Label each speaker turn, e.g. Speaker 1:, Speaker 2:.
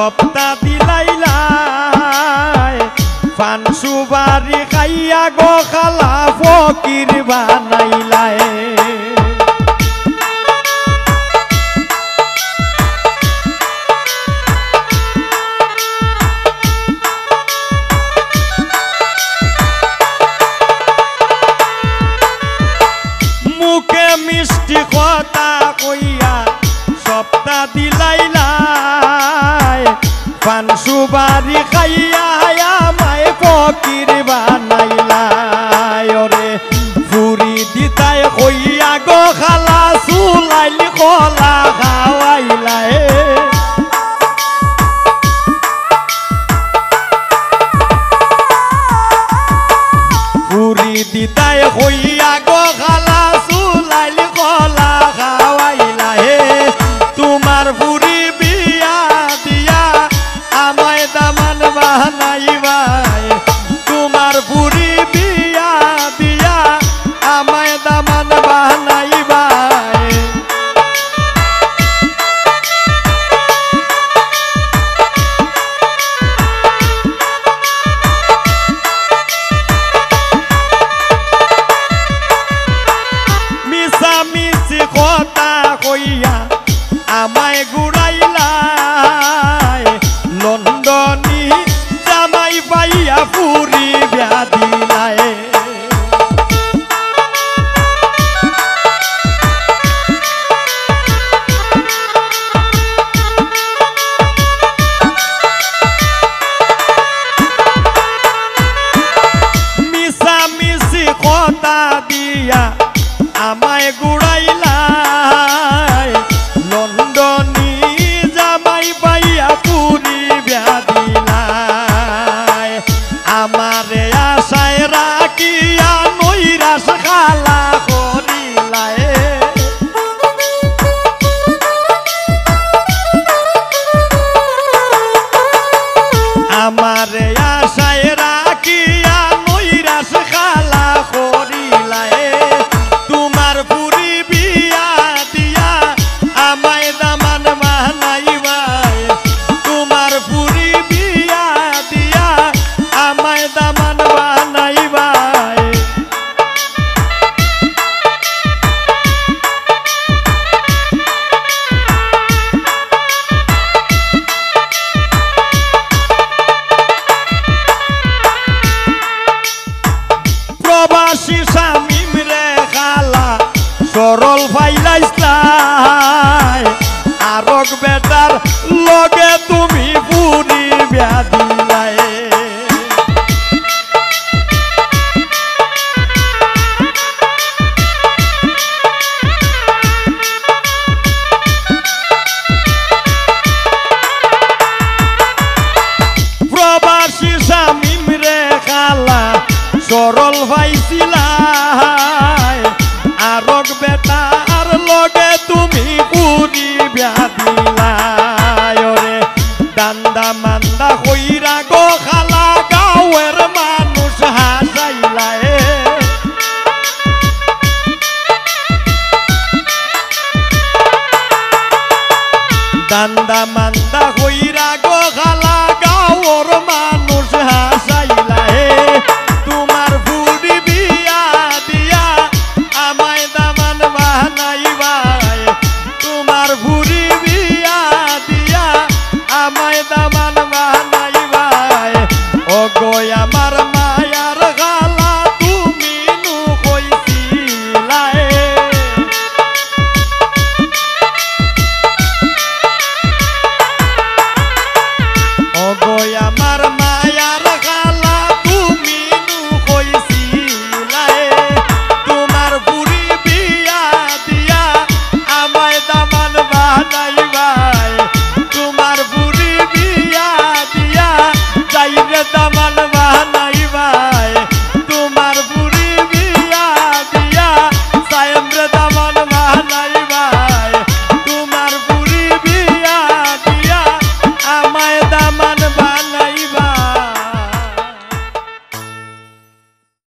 Speaker 1: সপ্তা দিলাইলাই পান সুবারি খাইয়া গো খালা ফকির বানাইলাই মুখে মিষ্টি কথা কইয়া সপ্তা দিলাইলাই পান সুবারি খাইয়া আমায় ফকির বানাইলাই ওরে ফুরি দিতাই কইয়া গো খালা চুলাইলি কলা খাওয়াইলাই ফুরি দিতাই কইয়া গো খালা চুলাইলি কলা খাওয়াইলাই তোমার ফুরি বিয়া দিয়া আমায় দামান বানাইবাই তোমার ফুরি বিয়া দিয়া আমায় দামান বানাইবাই মিশামিশি কথা কইয়া আমায় ঘুরাইলাই লন্ডনী জামাই পাইয়া ফুরি বিয়া দিলাই মিশামিশি কথা দিয়া আমায় ঘুরাইলাই লন্ডনী জামাই পাইয়া পুরি বিয়া দিলাই আমারে আশায় রাখিয়া নৈরাস খালা করিলাই আমারে আশায় রাখিয়া নৈরাস খালা করিলাই তোমার পুরি বিয়া দিয়া আমায় দামান বানাইবাই তোমার পুরি বিয়া দিয়া আমায় দামান বানাইবাই প্রবাসী শামিম রে খালা সরল ফাইলাইছলাই আরক বেটার লগে তুমি পুরি বিয়া দিলাই প্রবাসী শামিম রে খালা সরল ভাইছিলাই আরক বেটার লগে তুমি পুরি বিয়া দিলাই ওরে দান্দা মান্দা কইরা গো খালা গাঁয়ের মানুষ হাসাইলাই দান্দা মান্দা কইরা গো খালা